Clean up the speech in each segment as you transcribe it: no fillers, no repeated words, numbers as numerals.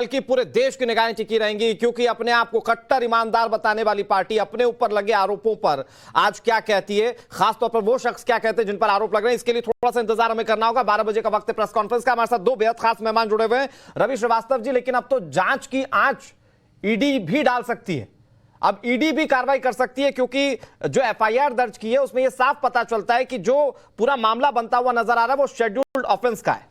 बल्कि पूरे देश की निगाहें टिकी रहेंगी, क्योंकि अपने आप को कट्टर ईमानदार बताने वाली पार्टी अपने ऊपर लगे आरोपों पर आज क्या कहती है, खासतौर पर वो शख्स क्या कहते हैं जिन पर आरोप लग रहे हैं। इसके लिए थोड़ा सा इंतजार हमें करना होगा। 12 बजे का वक्त है प्रेस कॉन्फ्रेंस का। हमारे साथ दो बेहद खास मेहमान जुड़े हुए हैं, रवि श्रीवास्तव जी। लेकिन अब तो जांच की आंच ईडी भी डाल सकती है, अब ईडी भी कार्रवाई कर सकती है, क्योंकि जो एफआईआर दर्ज की है उसमें यह साफ पता चलता है कि जो पूरा मामला बनता हुआ नजर आ रहा है वो शेड्यूल्ड ऑफेंस का है।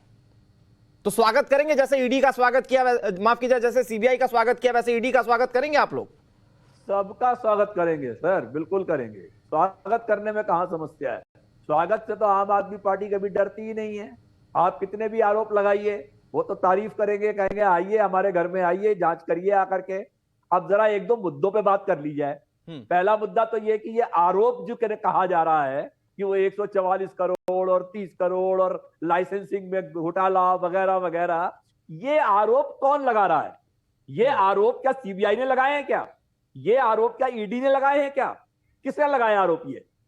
तो स्वागत करेंगे, जैसे ईडी का स्वागत किया, माफ कीजिए, जैसे सीबीआई का स्वागत किया वैसे ईडी का स्वागत करेंगे आप लोग? सबका स्वागत करेंगे सर, बिल्कुल करेंगे। स्वागत करने में कहां समस्या है। स्वागत से तो आम आदमी पार्टी कभी डरती ही नहीं है। आप कितने भी आरोप लगाइए, वो तो तारीफ करेंगे, कहेंगे आइए हमारे घर में आइए, जांच करिए आकर के। अब जरा एक दो मुद्दों पे बात कर ली जाए। पहला मुद्दा तो ये कि ये आरोप जो कहा जा रहा है कि वो 144 करोड़ और 30 करोड़ और लाइसेंसिंग में घोटाला वगैरह वगैरह, ये आरोप कौन लगा रहा है? ये आरोप क्या सीबीआई ने लगाए हैं क्या? ये आरोप क्या ईडी ने लगाए हैं क्या? किसने लगाए आरोप?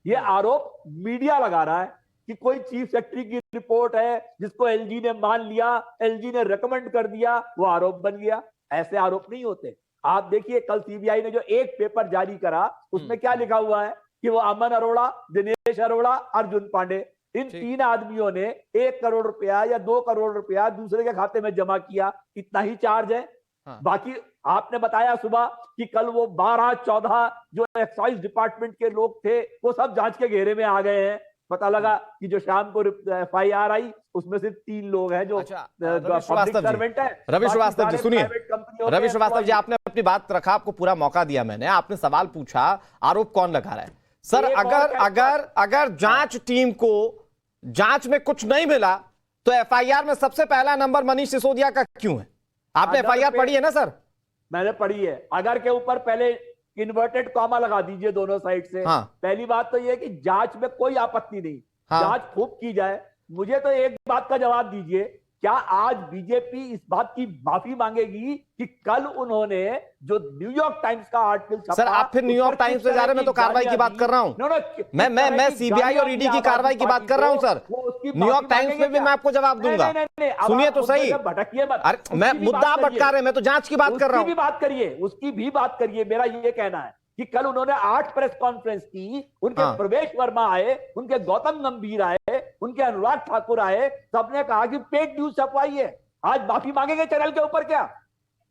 ये आरोप मीडिया लगा रहा है कि कोई चीफ सेक्रेटरी की रिपोर्ट है जिसको एलजी ने मान लिया, एलजी ने रेकमेंड कर दिया, वो आरोप बन गया। ऐसे आरोप नहीं होते। आप देखिए कल सीबीआई ने जो एक पेपर जारी करा उसमें क्या लिखा हुआ है कि वो अमन अरोड़ा, दिनेश अरोड़ा, अर्जुन पांडे, इन तीन आदमियों ने 1 करोड़ रुपया या 2 करोड़ रुपया दूसरे के खाते में जमा किया, इतना ही चार्ज है। बाकी आपने बताया सुबह कि कल वो 12-14 जो एक्साइज डिपार्टमेंट के लोग थे वो सब जांच के घेरे में आ गए हैं। पता लगा कि जो शाम को एफआईआर आई उसमें सिर्फ 3 लोग हैं जो पब्लिक सर्वेंट है। रवि श्रीवास्तव जी सुनिए, रवि श्रीवास्तव जी आपने अपनी बात रखा, आपको पूरा मौका दिया मैंने, आपने सवाल पूछा आरोप कौन लगा रहा है। सर अगर जांच टीम को जांच में कुछ नहीं मिला तो एफआईआर में सबसे पहला नंबर मनीष सिसोदिया का क्यों है? आपने एफआईआर पढ़ी है ना सर? मैंने पढ़ी है। अगर के ऊपर पहले इन्वर्टेड कॉमा लगा दीजिए दोनों साइड से। हाँ। पहली बात तो यह कि जांच में कोई आपत्ति नहीं। हाँ। जांच खूब की जाए। मुझे तो एक बात का जवाब दीजिए, क्या आज बीजेपी इस बात की माफी मांगेगी कि कल उन्होंने जो न्यूयॉर्क टाइम्स का आर्टिकल, सर आप फिर न्यूयॉर्क टाइम्स पे जा रहे हैं, मैं तो कार्रवाई की बात कर रहा हूं। मैं सीबीआई और ईडी की कार्रवाई की बात कर रहा हूं सर। न्यूयॉर्क टाइम्स में भी मैं आपको जवाब दूंगा। सुनिए तो सही, भटकिए मत। मैं मुद्दा आप भटका रहे हैं, मैं तो जांच की बात कर रहा हूं। बात करिए, उसकी भी बात करिए। मेरा ये कहना है कि कल उन्होंने 8 प्रेस कॉन्फ्रेंस की, उनके प्रवेश वर्मा आए, उनके गौतम गंभीर आए, उनके अनुराग ठाकुर आए, सबने कहा कि पेड न्यूज छपवाई है। आज माफी मांगेंगे चैनल के ऊपर? क्या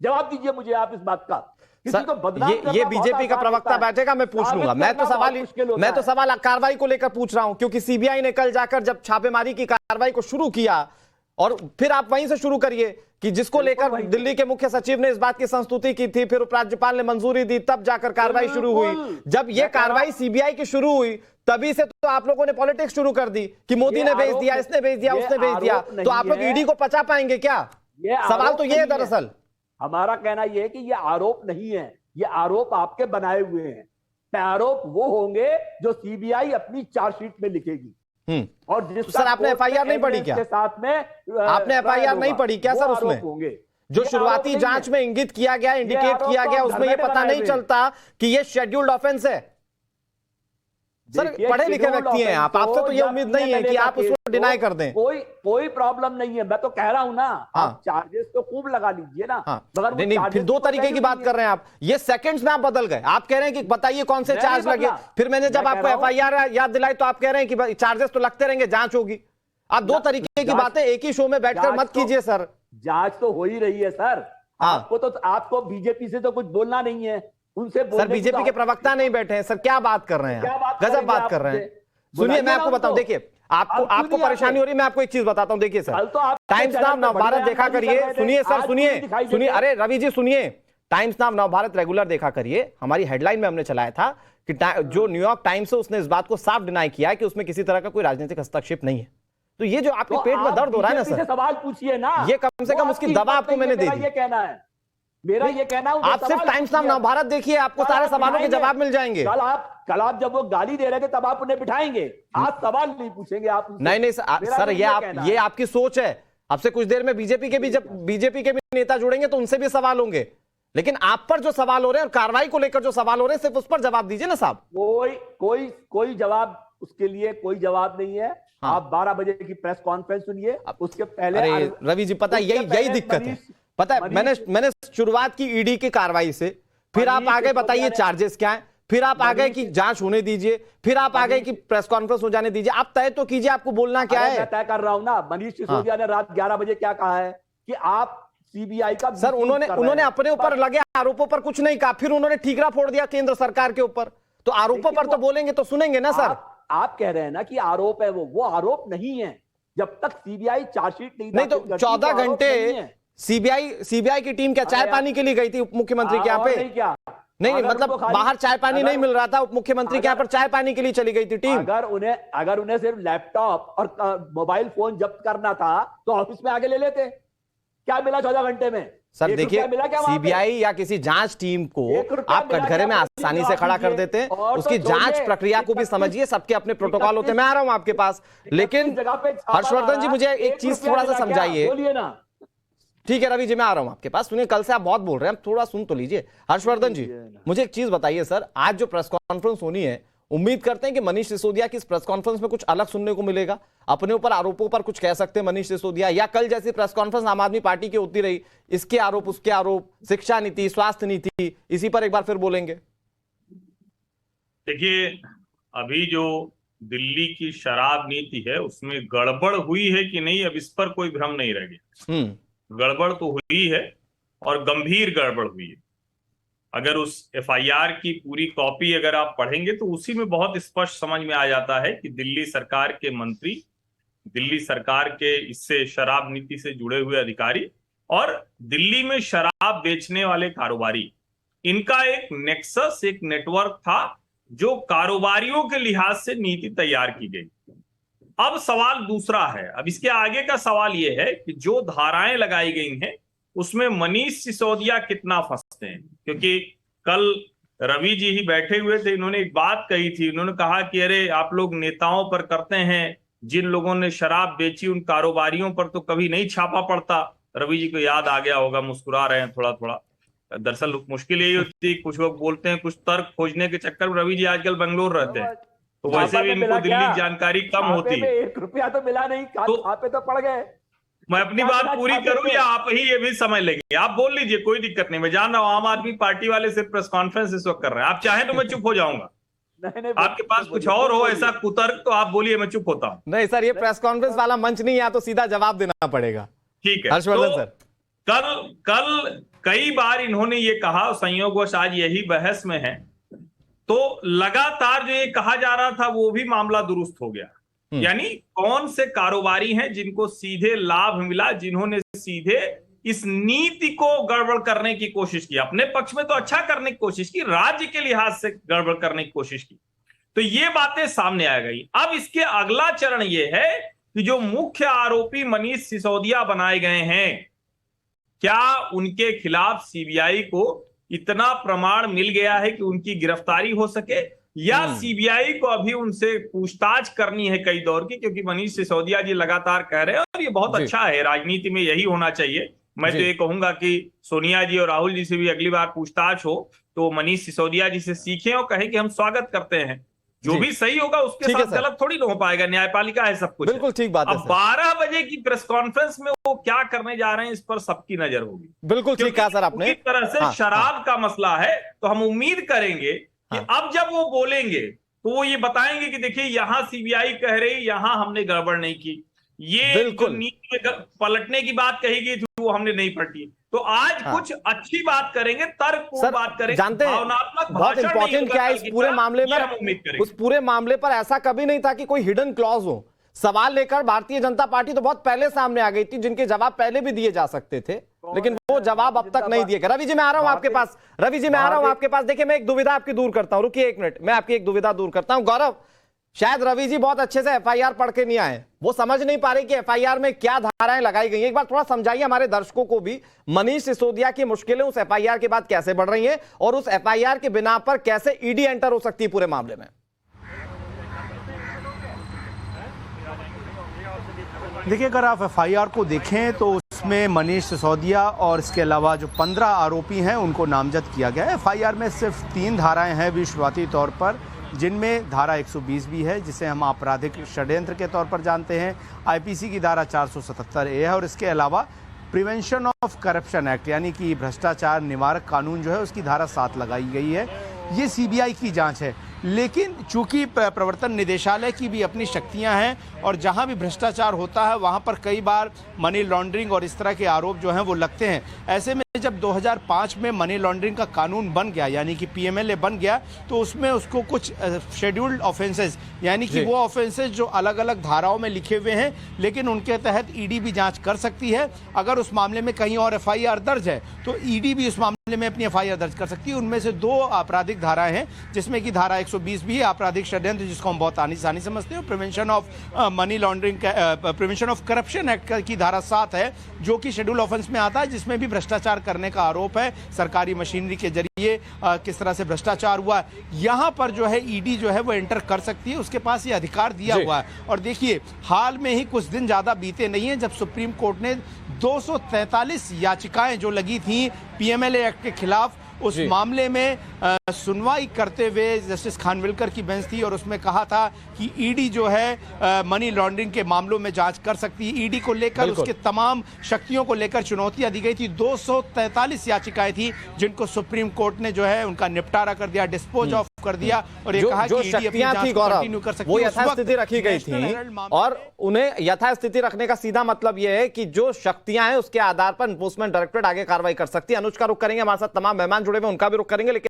जवाब दीजिए मुझे आप इस बात का। ये बीजेपी का प्रवक्ता बैठेगा, मैं पूछ लूंगा। मैं तो सवाल कार्रवाई को लेकर पूछ रहा हूं, क्योंकि सीबीआई ने कल जाकर जब छापेमारी की कार्रवाई को शुरू किया, और फिर आप वहीं से शुरू करिए कि जिसको लेकर दिल्ली के मुख्य सचिव ने इस बात की संस्तुति की थी, फिर उपराज्यपाल ने मंजूरी दी, तब जाकर कार्रवाई शुरू हुई। जब ये कार्रवाई सीबीआई की शुरू हुई तभी से तो आप लोगों ने पॉलिटिक्स शुरू कर दी कि मोदी ने भेज दिया, इसने भेज दिया, उसने भेज दिया। तो आप लोग ईडी को पचा पाएंगे क्या? सवाल तो ये है दरअसल। हमारा कहना यह है कि ये आरोप नहीं है, ये आरोप आपके बनाए हुए हैं। आरोप वो होंगे जो सीबीआई अपनी चार्जशीट में लिखेगी। और जिस सर आपने एफआईआर नहीं पढ़ी क्या? के साथ में आपने एफआईआर नहीं पढ़ी क्या सर? उसमें होंगे जो शुरुआती जांच में इंगित किया गया, इंडिकेट किया गया, उसमें यह पता नहीं चलता कि यह शेड्यूल्ड ऑफेंस है। सर पढ़े लिखे व्यक्ति हैं आप, आपसे तो ये उम्मीद नहीं है कि आप उसको डिनाई कर दें। कोई प्रॉब्लम नहीं है, मैं तो कह रहा हूं ना। आप चार्जेस तो खूब लगा लीजिए ना। नहीं, फिर 2 तरीके की बात कर रहे हैं आप। ये सेकंड्स में आप बदल गए। आप कह रहे हैं कि बताइए कौन से चार्ज लगे, फिर मैंने जब आपको एफआईआर याद दिलाई तो आप कह रहे हैं कि चार्जेस तो लगते रहेंगे, जांच होगी। आप 2 तरीके की बातें एक ही शो में बैठकर मत कीजिए सर। जांच तो हो ही रही है सर। आपको बीजेपी से तो कुछ बोलना नहीं है, उनसे सर बीजेपी के प्रवक्ता नहीं बैठे हैं सर, क्या बात कर रहे हैं आप? गजब बात कर रहे हैं। सुनिए मैं आपको बताऊं, देखिए आपको परेशानी हो रही है, मैं आपको एक चीज बताता हूं। देखिए सर, टाइम्स नाउ नवभारत देखा करिए। सुनिए सर, सुनिए, अरे रवि जी सुनिए, टाइम्स नाउ नवभारत रेगुलर देखा करिए। हमारी हेडलाइन में हमने चलाया था कि जो न्यूयॉर्क टाइम्स है उसने इस बात को साफ डिनाई किया कि उसमें किसी तरह का कोई राजनीतिक हस्तक्षेप नहीं है। तो ये जो आपके पेट में दर्द हो रहा है ना सर, सवाल पूछिए ना, ये कम से कम उसकी दवा आपको मैंने दे दी। ये कहना है मेरा, ये कहना है आप सिर्फ टाइम्स नाउ नवभारत देखिए, आपको सारे सवालों के जवाब मिल जाएंगे। कल आप जब वो गाली दे रहे थे तब आप उन्हें बिठाएंगे, आज सवाल नहीं पूछेंगे आप। नहीं सर, ये आपकी सोच है। आपसे कुछ देर में बीजेपी के भी नेता जुड़ेंगे तो उनसे भी सवाल होंगे, लेकिन आप पर जो सवाल हो रहे हैं और कार्रवाई को लेकर जो सवाल हो रहे हैं, सिर्फ उस पर जवाब दीजिए ना साहब। कोई जवाब, उसके लिए कोई जवाब नहीं है। आप 12 बजे की प्रेस कॉन्फ्रेंस सुनिए, उसके पहले। रवि जी पता यही दिक्कत है, पता है, मैंने शुरुआत की ईडी की कार्रवाई से, फिर आप आगे बताइए चार्जेस क्या है, फिर आप आगे की जांच होने दीजिए, फिर आप आगे की प्रेस कॉन्फ्रेंस हो जाने दीजिए। आप तय तो कीजिए, आपको बोलना क्या है। मैं तय कर रहा हूं ना। मनीष सिसोदिया ने रात 11 बजे क्या कहा है कि आप सीबीआई का सर, उन्होंने अपने ऊपर लगे आरोपों पर कुछ नहीं कहा, फिर उन्होंने ठीकरा फोड़ दिया केंद्र सरकार के ऊपर। तो आरोपों पर तो बोलेंगे तो सुनेंगे ना सर। आप कह रहे हैं ना कि आरोप है, वो आरोप नहीं है। जब तक सीबीआई चार्जशीट नहीं तो 14 घंटे सीबीआई की टीम क्या चाय पानी के लिए गई थी उप मुख्यमोबाइल के यहाँ पे? क्या नहीं, मतलब बाहर चाय पानी नहीं मिल रहा था, उप मुख्यमंत्री के यहाँ पर चाय पानी के लिए चली गई थी टीम। अगर उन्हें सिर्फ लैपटॉप और मोबाइल फोन जब्त करना था तो ऑफिस में आगे ले लेते। क्या मिला 14 घंटे में? सर देखिए, सीबीआई या किसी जांच टीम को आप कटघरे में आसानी से खड़ा कर देते हैं। उसकी जांच प्रक्रिया को भी समझिए, सबके अपने प्रोटोकॉल होते हैं। मैं आ रहा हूं आपके पास, लेकिन हर्षवर्धन जी मुझे एक चीज थोड़ा सा समझाइए। बोलिए ना। ठीक है रवि जी, मैं आ रहा हूं आपके पास। सुनिए, कल से आप बहुत बोल रहे हैं, थोड़ा सुन तो लीजिए। हर्षवर्धन जी मुझे एक चीज बताइए सर, आज जो प्रेस कॉन्फ्रेंस होनी है, उम्मीद करते हैं कि मनीष सिसोदिया की इस प्रेस कॉन्फ्रेंस में कुछ अलग सुनने को मिलेगा, अपने ऊपर आरोपों पर कुछ कह सकते हैं मनीष सिसोदिया, या कल जैसी प्रेस कॉन्फ्रेंस आम आदमी पार्टी की होती रही, इसके आरोप उसके आरोप, शिक्षा नीति, स्वास्थ्य नीति, इसी पर एक बार फिर बोलेंगे? देखिए, अभी जो दिल्ली की शराब नीति है उसमें गड़बड़ हुई है कि नहीं, अब इस पर कोई भ्रम नहीं रह गया। गड़बड़ तो हुई है और गंभीर गड़बड़ हुई है। अगर उस एफआईआर की पूरी कॉपी अगर आप पढ़ेंगे तो उसी में बहुत स्पष्ट समझ में आ जाता है कि दिल्ली सरकार के मंत्री, दिल्ली सरकार के इससे शराब नीति से जुड़े हुए अधिकारी और दिल्ली में शराब बेचने वाले कारोबारी, इनका एक नेक्सस, एक नेटवर्क था जो कारोबारियों के लिहाज से नीति तैयार की गई। अब सवाल दूसरा है, अब इसके आगे का सवाल यह है कि जो धाराएं लगाई गई हैं उसमें मनीष सिसोदिया कितना फंसते हैं। क्योंकि कल रवि जी ही बैठे हुए थे, इन्होंने एक बात कही थी, इन्होंने कहा कि अरे आप लोग नेताओं पर करते हैं, जिन लोगों ने शराब बेची उन कारोबारियों पर तो कभी नहीं छापा पड़ता। रवि जी को याद आ गया होगा, मुस्कुरा रहे हैं थोड़ा थोड़ा। दरअसल मुश्किल यही होती है, कुछ लोग बोलते हैं, कुछ तर्क खोजने के चक्कर में रवि जी आजकल बेंगलोर रहते हैं, तो वैसे भी इनको दिल्ली जानकारी कम होती है। 1 रुपया तो मिला नहीं, छापे तो पड़ गए। मैं अपनी बात पूरी करूं या आप ही ये भी समझ लेंगे? आप बोल लीजिए, कोई दिक्कत नहीं। मैं जान रहा हूं आम आदमी पार्टी वाले सिर्फ प्रेस कॉन्फ्रेंस इस वक्त कर रहे हैं, आप चाहें तो मैं चुप हो जाऊंगा। नहीं, आपके पास कुछ और हो ऐसा कुतर्क तो आप बोलिए, मैं चुप होता हूं। नहीं सर, ये प्रेस कॉन्फ्रेंस वाला मंच नहीं है, तो सीधा जवाब देना पड़ेगा। ठीक है हर्षवर्धन सर, कल कई बार इन्होंने ये कहा, संयोगवश आज यही बहस में है, तो लगातार जो ये कहा जा रहा था वो भी मामला दुरुस्त हो गया। यानी कौन से कारोबारी हैं जिनको सीधे लाभ मिला, जिन्होंने सीधे इस नीति को गड़बड़ करने की कोशिश की, अपने पक्ष में तो अच्छा करने की कोशिश की, राज्य के लिहाज से गड़बड़ करने की कोशिश की, तो ये बातें सामने आ गई। अब इसके अगला चरण ये है कि जो मुख्य आरोपी मनीष सिसोदिया बनाए गए हैं, क्या उनके खिलाफ सीबीआई को इतना प्रमाण मिल गया है कि उनकी गिरफ्तारी हो सके, या सीबीआई को अभी उनसे पूछताछ करनी है कई दौर की? क्योंकि मनीष सिसोदिया जी लगातार कह रहे हैं और ये बहुत अच्छा है, राजनीति में यही होना चाहिए। मैं तो ये कहूंगा कि सोनिया जी और राहुल जी से भी अगली बार पूछताछ हो तो मनीष सिसोदिया जी से सीखें और कहें कि हम स्वागत करते हैं, जो भी सही होगा उसके साथ गलत थोड़ी ना हो पाएगा, न्यायपालिका है, सब कुछ। बिल्कुल ठीक बात है। अब 12 बजे की प्रेस कॉन्फ्रेंस में वो क्या करने जा रहे हैं इस पर सबकी नजर होगी। बिल्कुल ठीक कहा सर आपने। इस तरह से शराब का मसला है, तो हम उम्मीद करेंगे कि अब जब वो बोलेंगे तो वो ये बताएंगे कि देखिए यहां सीबीआई कह रही, यहां हमने गड़बड़ नहीं की, ये जो नीति में पलटने की बात कही गई थी वो हमने नहीं पलटी। तो आज कुछ अच्छी बात करेंगे, तर्कपूर्ण बात करेंगे, जानते हैं बहुत इंपॉर्टेंट क्या है इस पूरे मामले में, उस पूरे मामले पर ऐसा कभी नहीं था कि कोई हिडन क्लॉज हो। सवाल लेकर भारतीय जनता पार्टी तो बहुत पहले सामने आ गई थी, जिनके जवाब पहले भी दिए जा सकते थे, लेकिन वो जवाब अब तक नहीं दिए गए। रवि जी मैं आ रहा हूं आपके पास, रवि जी मैं आ रहा हूं आपके पास। देखिए मैं एक दुविधा आपकी दूर करता हूं, रुकिए 1 मिनट, मैं आपकी एक दुविधा दूर करता हूं। गौरव, शायद रवि जी बहुत अच्छे से एफआईआर पढ़ के नहीं आए, वो समझ नहीं पा रहे कि एफआईआर में क्या धाराएं लगाई गई हैं। एक बार थोड़ा समझाइए हमारे दर्शकों को भी, मनीष सिसोदिया की मुश्किलें उस एफआईआर के बाद कैसे बढ़ रही हैं और उस एफआईआर के बिना पर कैसे ईडी एंटर हो सकती है पूरे मामले में। देखिए, अगर आप एफआईआर को देखें तो उसमें मनीष सिसोदिया और इसके अलावा जो 15 आरोपी हैं उनको नामजद किया गया है। एफआईआर में सिर्फ 3 धाराएं हैं भी शुरुआती तौर पर, जिनमें धारा 120 भी है जिसे हम आपराधिक षड्यंत्र के तौर पर जानते हैं, आईपीसी की धारा 477A है और इसके अलावा प्रिवेंशन ऑफ करप्शन एक्ट यानी कि भ्रष्टाचार निवारक कानून जो है उसकी धारा 7 लगाई गई है। ये सीबीआई की जांच है, लेकिन चूंकि प्रवर्तन निदेशालय की भी अपनी शक्तियां हैं और जहां भी भ्रष्टाचार होता है वहां पर कई बार मनी लॉन्ड्रिंग और इस तरह के आरोप जो हैं वो लगते हैं। ऐसे में जब 2005 में मनी लॉन्ड्रिंग का कानून बन गया यानी कि पीएमएलए बन गया, तो उसमें उसको कुछ शेड्यूल्ड ऑफेंसेस यानी कि वो ऑफेंसेस जो अलग अलग धाराओं में लिखे हुए हैं, लेकिन उनके तहत ईडी भी जांच कर सकती है। अगर उस मामले में कहीं और एफआईआर दर्ज है तो ईडी भी उस मामले में अपनी एफआईआर दर्ज कर सकती है। उनमें से 2 आपराधिक धाराएं हैं, जिसमें कि धारा 120 भी है, आपराधिक षड्यंत्र, जिसको हम बहुत आसानी समझते हैं। Prevention of money laundering prevention of corruption act की धारा 7 है, जो कि शेड्यूल ऑफेंस में आता है, जिसमें भी भ्रष्टाचार करने का आरोप है। सरकारी मशीनरी के जरिए किस तरह से भ्रष्टाचार हुआ, यहां पर जो है ईडी जो है वो एंटर कर सकती है, उसके पास ये अधिकार दिया हुआ है। और देखिए, हाल में ही कुछ दिन ज्यादा बीते नहीं है जब सुप्रीम कोर्ट ने 243 याचिकाएं जो लगी थी पीएमएलए एक्ट के खिलाफ, उस मामले में सुनवाई करते हुए जस्टिस खानविलकर की बेंच थी और उसमें कहा था कि ईडी जो है मनी लॉन्ड्रिंग के मामलों में जांच कर सकती है। ईडी को लेकर उसके तमाम शक्तियों को लेकर चुनौतियां दी गई थी। 243 याचिकाएं थी जिनको सुप्रीम कोर्ट ने जो है उनका निपटारा कर दिया, डिस्पोज ऑफ कर दिया और ये कहा कि ईडी अपनी जांच कंटिन्यू कर सकती है। वो यथास्थिति रखी गई थी और उन्हें यथास्थिति रखने का सीधा मतलब यह है कि जो शक्तियां हैं उसके आधार पर एनफोर्समेंट डायरेक्टरेट आगे कार्रवाई कर सकती है। अनुज का रुख करेंगे, हमारे साथ तमाम मेहमान जुड़े हुए उनका भी रुख करेंगे, लेकिन